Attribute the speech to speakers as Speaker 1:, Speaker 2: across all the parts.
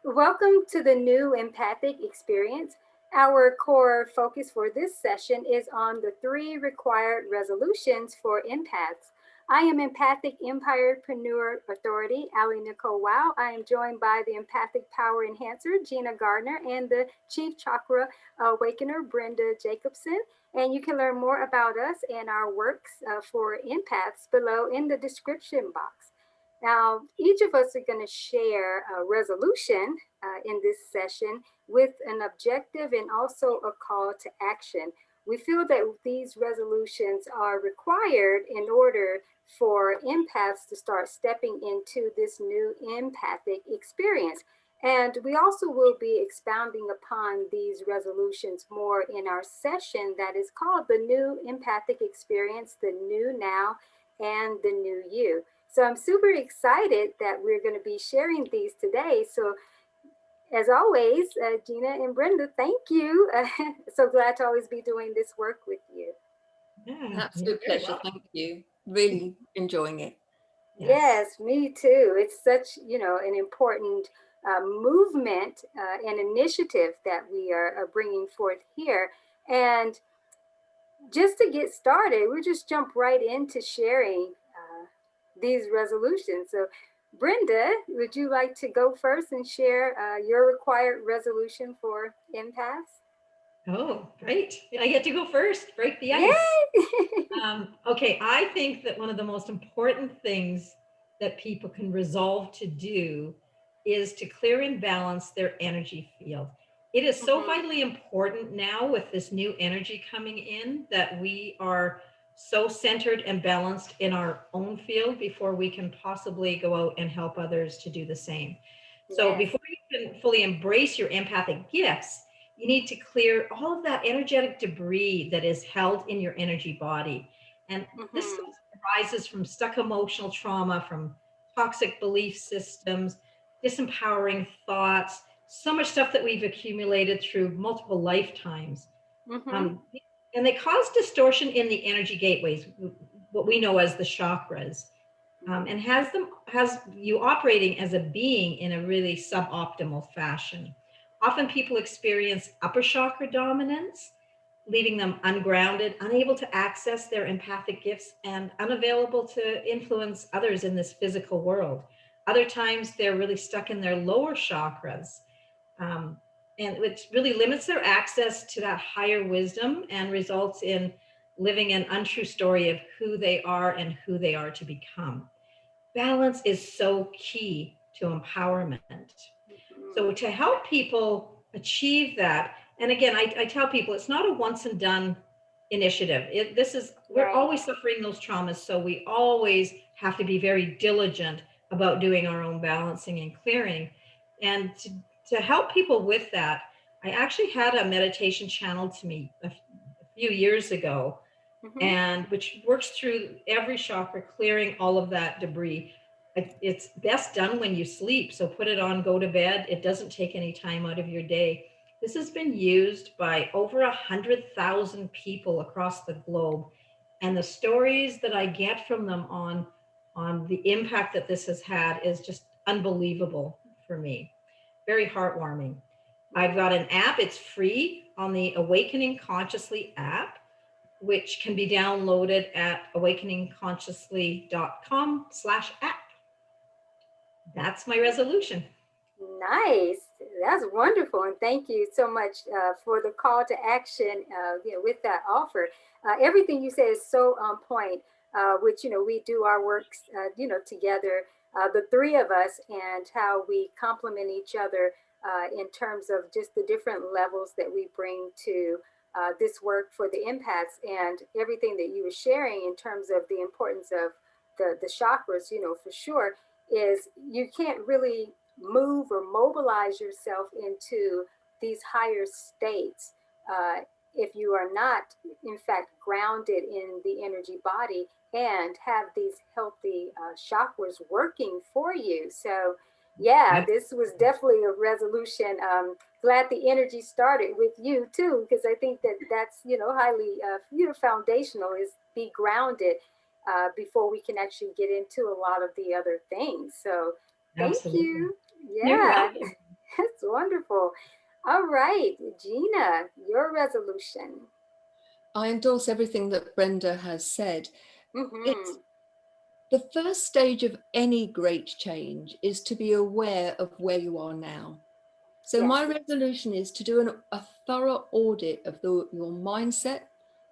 Speaker 1: Welcome to the new Empathic Experience. Our core focus for this session is on the 3 required resolutions for empaths. I am Empathic Empire-preneur Authority, AliNICOLE. Wow, I am joined by the Empathic Power Enhancer, Gina, Gardiner, and the Chief Chakra Awakener, Brenda, Jacobson. And you can learn more about us and our works for empaths below in the description box. Now, each of us are going to share a resolution in this session with an objective and also a call to action. We feel that these resolutions are required in order for empaths to start stepping into this new empathic experience. And we also will be expounding upon these resolutions more in our session that is called the New Empathic Experience, the New Now, and the New You. So I'm super excited that we're going to be sharing these today. So as always, Gina and Brenda, thank you. So glad to always be doing this work with you.
Speaker 2: An absolute pleasure. Thank you. Really enjoying it.
Speaker 1: Yes, me too. It's such, an important movement and initiative that we are bringing forth here. And just to get started, we'll just jump right into sharing these resolutions. So, Brenda, would you like to go first and share your required resolution for empaths?
Speaker 3: Oh, great. I get to go first, break the ice. Okay, I think that one of the most important things that people can resolve to do is to clear and balance their energy field. It is so vitally important now with this new energy coming in that we are so centered and balanced in our own field before we can possibly go out and help others to do the same. So before you can fully embrace your empathic gifts, you need to clear all of that energetic debris that is held in your energy body. And this arises from stuck emotional trauma, from toxic belief systems, disempowering thoughts, so much stuff that we've accumulated through multiple lifetimes. And they cause distortion in the energy gateways, what we know as the chakras, and has you operating as a being in a really suboptimal fashion. Often people experience upper chakra dominance, leaving them ungrounded, unable to access their empathic gifts, and unavailable to influence others in this physical world. Other times they're really stuck in their lower chakras, and which really limits their access to that higher wisdom and results in living an untrue story of who they are and who they are to become. Balance is so key to empowerment. So to help people achieve that, and again, I tell people it's not a once and done initiative. We're always suffering those traumas, so we always have to be very diligent about doing our own balancing and clearing. And to help people with that, I actually had a meditation channeled to me a few years ago, and which works through every chakra, clearing all of that debris. It's best done when you sleep. So put it on, go to bed. It doesn't take any time out of your day. This has been used by over 100,000 people across the globe. And the stories that I get from them on the impact that this has had is just unbelievable for me. Very heartwarming. I've got an app. It's free on the Awakening Consciously app, which can be downloaded at awakeningconsciously.com/app. That's my resolution.
Speaker 1: Nice. That's wonderful. And thank you so much for the call to action with that offer. Everything you say is so on point, which, we do our works, together, the 3 of us, and how we complement each other in terms of just the different levels that we bring to this work for the empaths, and everything that you were sharing in terms of the importance of the chakras, for sure, is you can't really move or mobilize yourself into these higher states if you are not, in fact, grounded in the energy body and have these healthy chakras working for you. So, this was definitely a resolution. Glad the energy started with you too, because I think that's highly foundational, is be grounded before we can actually get into a lot of the other things. So thank
Speaker 3: Absolutely.
Speaker 1: you.
Speaker 3: You're
Speaker 1: Yeah.
Speaker 3: welcome.
Speaker 1: That's wonderful. All right, Gina, your resolution.
Speaker 2: I endorse everything that Brenda has said. It's
Speaker 1: Mm-hmm.
Speaker 2: the first stage of any great change is to be aware of where you are now. So
Speaker 1: Yes.
Speaker 2: my resolution is to do a thorough audit of your mindset,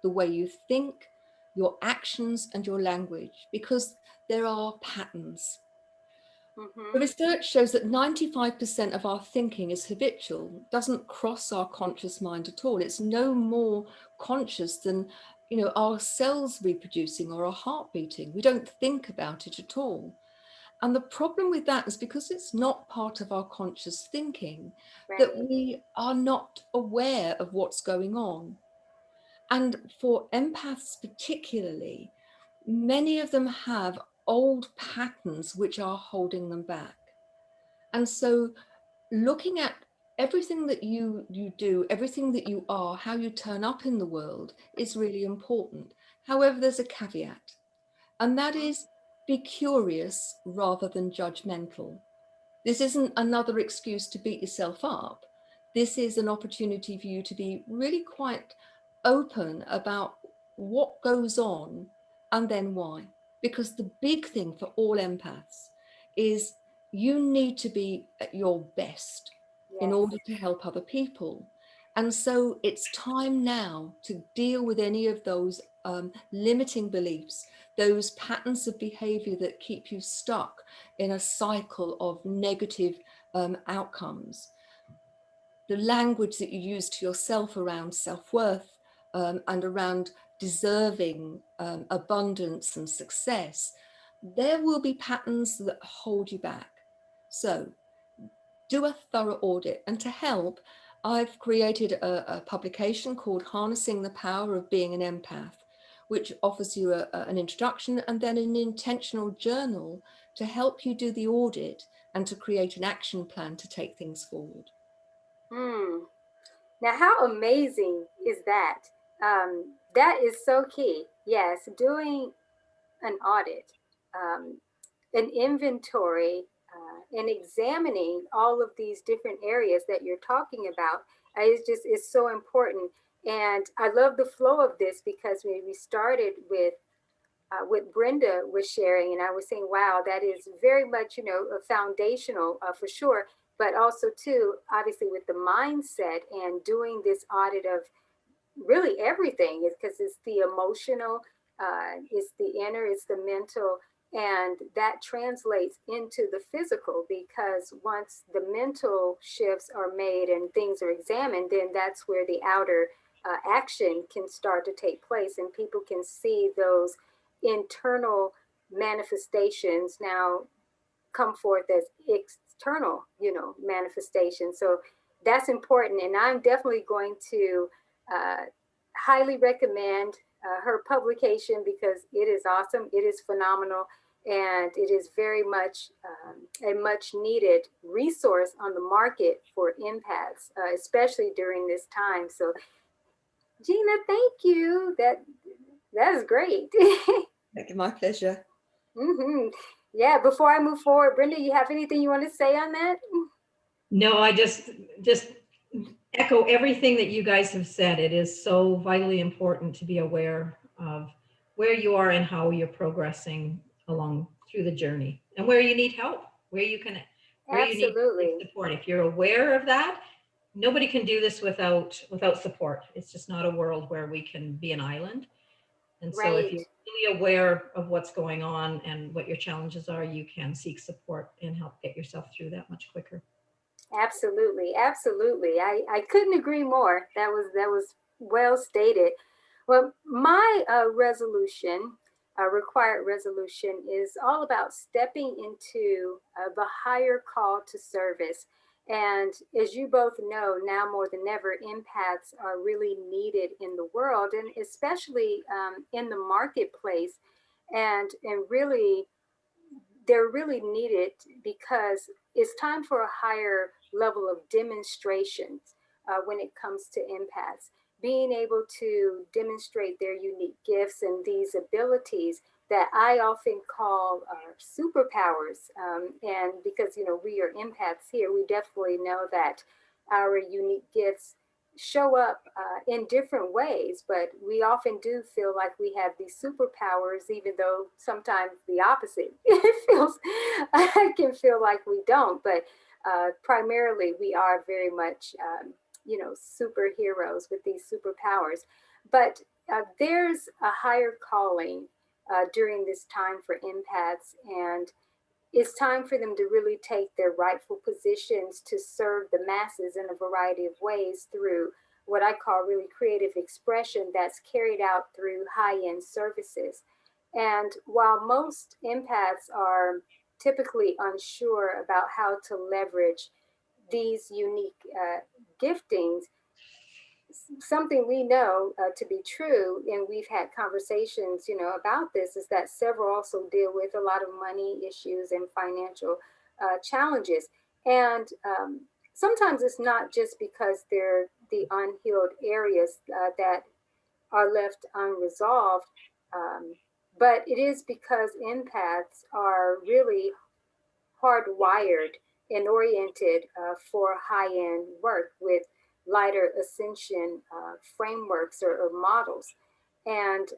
Speaker 2: the way you think, your actions and your language, because there are patterns. The
Speaker 1: Mm-hmm.
Speaker 2: research shows that 95% of our thinking is habitual, doesn't cross our conscious mind at all. It's no more conscious than, our cells reproducing or our heart beating. We don't think about it at all. And the problem with that is because it's not part of our conscious thinking, that
Speaker 1: Right.
Speaker 2: we are not aware of what's going on. And for empaths particularly, many of them have old patterns which are holding them back. And so looking at everything that you do, everything that you are, how you turn up in the world is really important. However, there's a caveat, and that is be curious rather than judgmental. This isn't another excuse to beat yourself up. This is an opportunity for you to be really quite open about what goes on and then why. Because the big thing for all empaths is you need to be at your best in
Speaker 1: Yes.
Speaker 2: order to help other people. And so it's time now to deal with any of those limiting beliefs, those patterns of behavior that keep you stuck in a cycle of negative outcomes. The language that you use to yourself around self-worth and around deserving abundance and success, there will be patterns that hold you back. So do a thorough audit. And to help, I've created a publication called Harnessing the Power of Being an Empath, which offers you an introduction and then an intentional journal to help you do the audit and to create an action plan to take things forward.
Speaker 1: Hmm. Now, how amazing is that? That is so key. Yes, doing an audit, um, an inventory, and examining all of these different areas that you're talking about is so important. And I love the flow of this because when we started with what Brenda was sharing, and I was saying, wow, that is very much, foundational for sure. But also, too, obviously, with the mindset and doing this audit of really everything, is because it's the emotional, it's the inner, it's the mental, and that translates into the physical. Because once the mental shifts are made and things are examined, then that's where the outer action can start to take place, and people can see those internal manifestations now come forth as external, manifestations. So that's important, and I'm definitely going to uh, highly recommend her publication because it is awesome, it is phenomenal, and it is very much a much needed resource on the market for empaths, especially during this time. So, Gina, thank you. That is great.
Speaker 2: My pleasure.
Speaker 1: Mm-hmm. Yeah, before I move forward, Brenda, you have anything you want to say on that?
Speaker 3: No, I just echo everything that you guys have said. It is so vitally important to be aware of where you are and how you're progressing along through the journey, and where you need help, where you need
Speaker 1: Absolutely.
Speaker 3: support. If you're aware of that, nobody can do this without support. It's just not a world where we can be an island. And so if
Speaker 1: Right.
Speaker 3: you're really aware of what's going on and what your challenges are, you can seek support and help get yourself through that much quicker.
Speaker 1: Absolutely. Absolutely. I couldn't agree more. That was well stated. Well, my resolution, required resolution, is all about stepping into the higher call to service. And as you both know, now more than ever, empaths are really needed in the world, and especially in the marketplace. And really, they're really needed because it's time for a higher level of demonstrations when it comes to empaths. Being able to demonstrate their unique gifts and these abilities that I often call superpowers. And because, we are empaths here, we definitely know that our unique gifts show up in different ways, but we often do feel like we have these superpowers, even though sometimes the opposite I can feel like we don't. But primarily, we are very much, superheroes with these superpowers. But there's a higher calling during this time for empaths, and it's time for them to really take their rightful positions to serve the masses in a variety of ways through what I call really creative expression that's carried out through high-end services. And while most empaths are typically unsure about how to leverage these unique giftings, something we know to be true, and we've had conversations, about this, is that several also deal with a lot of money issues and financial challenges. And sometimes it's not just because they're the unhealed areas that are left unresolved, but it is because empaths are really hardwired and oriented for high-end work with lighter ascension frameworks or models. And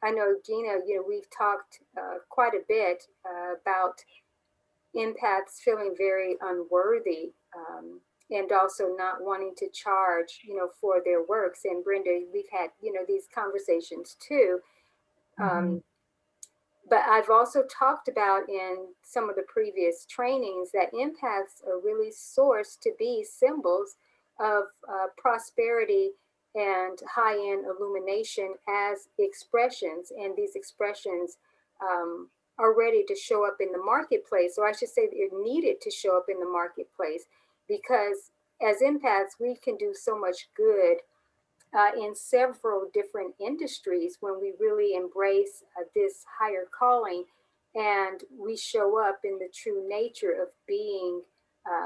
Speaker 1: I know, Gina, we've talked quite a bit about empaths feeling very unworthy, and also not wanting to charge, for their works. And Brenda, we've had, these conversations too. But I've also talked about in some of the previous trainings that empaths are really sourced to be symbols of prosperity and high-end illumination as expressions. And these expressions are ready to show up in the marketplace, or I should say they're needed to show up in the marketplace, because as empaths, we can do so much good in several different industries when we really embrace this higher calling, and we show up in the true nature of being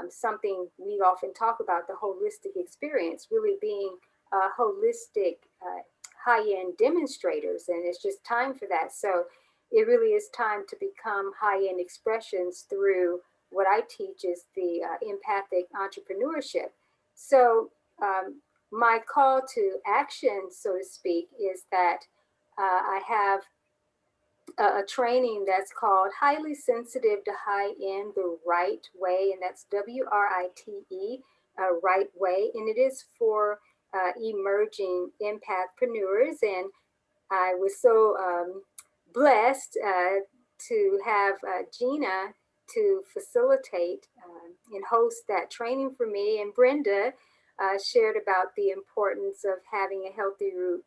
Speaker 1: something we often talk about, the holistic experience, really being holistic high-end demonstrators. And it's just time for that. So it really is time to become high-end expressions through what I teach is the empathic entrepreneurship. So my call to action, so to speak, is that I have a training that's called Highly Sensitive to High End the Right Way, and that's WRITE, Right Way, and it is for emerging empathpreneurs. And I was so blessed to have Gina to facilitate and host that training for me, and Brenda shared about the importance of having a healthy root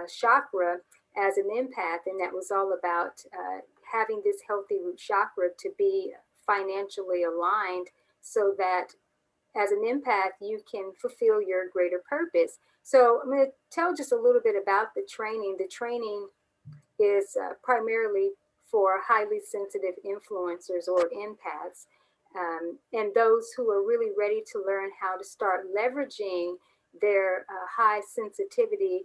Speaker 1: chakra as an empath, and that was all about having this healthy root chakra to be financially aligned, so that as an empath you can fulfill your greater purpose. So I'm going to tell just a little bit about the training. The training is primarily for highly sensitive influencers or empaths, and those who are really ready to learn how to start leveraging their high sensitivity,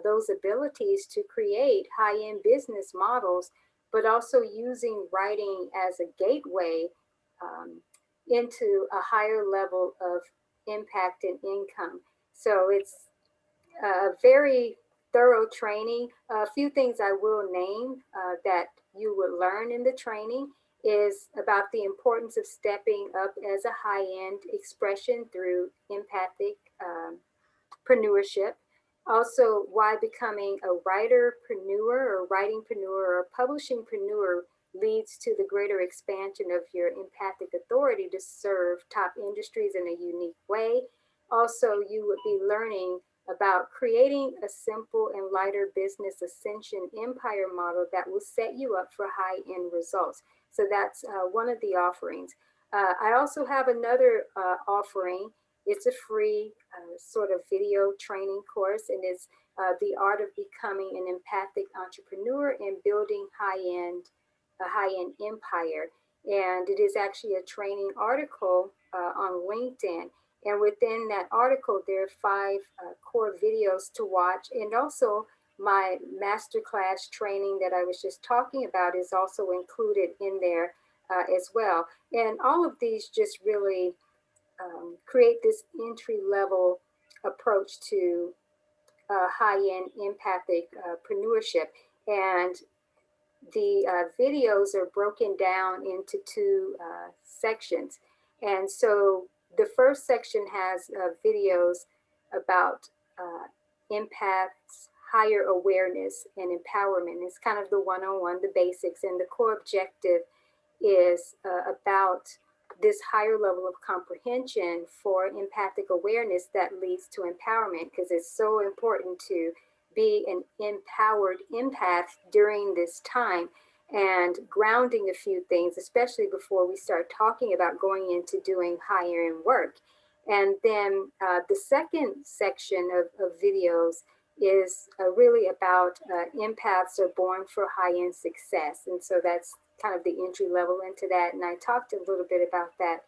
Speaker 1: those abilities to create high-end business models, but also using writing as a gateway into a higher level of impact and income. So it's a very thorough training. A few things I will name that you would learn in the training is about the importance of stepping up as a high-end expression through empathic preneurship. Also, why becoming a writerpreneur or writingpreneur or publishingpreneur leads to the greater expansion of your empathic authority to serve top industries in a unique way. Also, you would be learning about creating a simple and lighter business ascension empire model that will set you up for high-end results. So that's one of the offerings. I also have another offering. It's a free sort of video training course, and it's the art of becoming an empathic entrepreneur and building a high-end empire. And it is actually a training article on LinkedIn. And within that article, there are 5 core videos to watch, and also my masterclass training that I was just talking about is also included in there as well. And all of these just really create this entry level approach to high-end empathic preneurship. And the videos are broken down into two sections. And so the first section has videos about empaths, higher awareness and empowerment. It's kind of the one-on-one, the basics, and the core objective is about this higher level of comprehension for empathic awareness that leads to empowerment, because it's so important to be an empowered empath during this time, and grounding a few things, especially before we start talking about going into doing higher end work. And then the second section of videos is really about empaths are born for high-end success. And so that's kind of the entry level into that. And I talked a little bit about that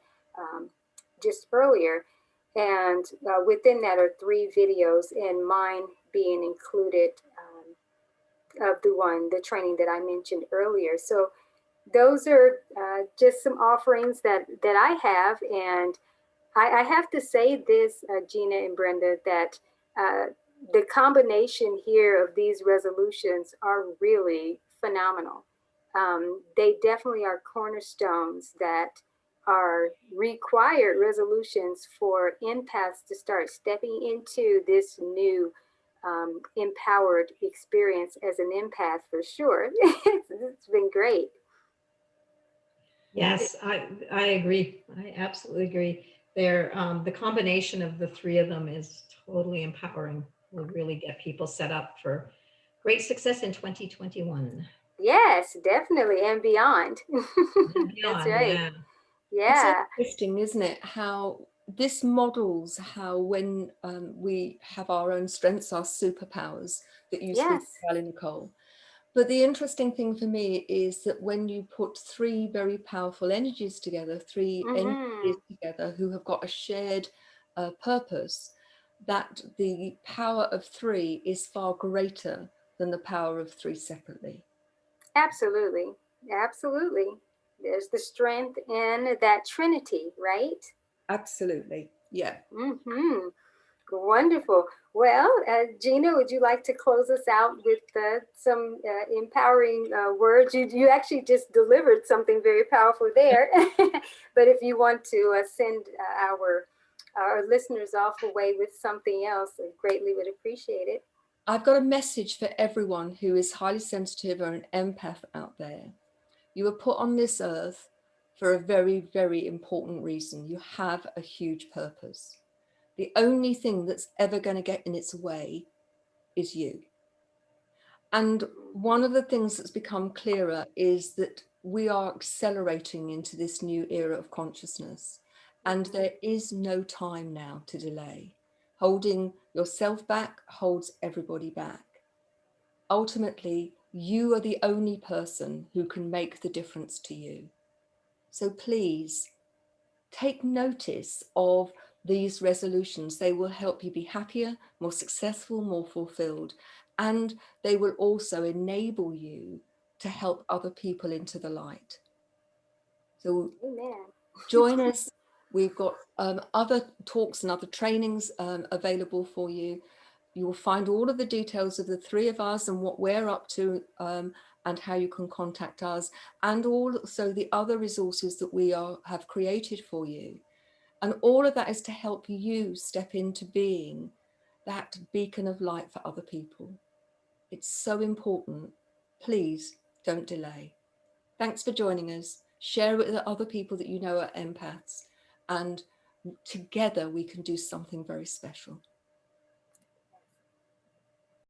Speaker 1: just earlier. And within that are 3 videos, and mine being included of the training that I mentioned earlier. So those are just some offerings that I have. And I have to say this, Gina and Brenda, that the combination here of these resolutions are really phenomenal. They definitely are cornerstones that are required resolutions for empaths to start stepping into this new empowered experience as an empath, for sure. It's been great.
Speaker 3: Yes, I agree. I absolutely agree. They're the combination of the 3 of them is totally empowering. Will really get people set up for great success in 2021.
Speaker 1: Yes, definitely, and beyond.
Speaker 3: And
Speaker 1: That's
Speaker 3: beyond,
Speaker 1: right.
Speaker 3: yeah.
Speaker 1: Yeah.
Speaker 2: It's interesting, isn't it, how this models how when we have our own strengths, our superpowers that you speak
Speaker 1: Yes.
Speaker 2: about, AliNICOLE. But the interesting thing for me is that when you put 3 very powerful energies together, 3 entities together who have got a shared purpose, that the power of 3 is far greater than the power of 3 separately.
Speaker 1: Absolutely. Absolutely. There's the strength in that trinity, right?
Speaker 2: Absolutely. Yeah.
Speaker 1: Mm-hmm. Wonderful. Well, Gina, would you like to close us out with some empowering words? You actually just delivered something very powerful there. But if you want to send our listeners off away with something else, I greatly would appreciate it.
Speaker 2: I've got a message for everyone who is highly sensitive or an empath out there. You were put on this earth for a very, very important reason. You have a huge purpose. The only thing that's ever going to get in its way is you. And one of the things that's become clearer is that we are accelerating into this new era of consciousness. And there is no time now to delay. Holding yourself back holds everybody back. Ultimately, you are the only person who can make the difference to you. So please take notice of these resolutions. They will help you be happier, more successful, more fulfilled, and they will also enable you to help other people into the light. So
Speaker 1: Amen.
Speaker 2: Join us. We've got other talks and other trainings available for you. You will find all of the details of the 3 of us and what we're up to and how you can contact us, and also the other resources that we have created for you. And all of that is to help you step into being that beacon of light for other people. It's so important. Please don't delay. Thanks for joining us. Share it with the other people that you know are empaths, and together we can do something very special.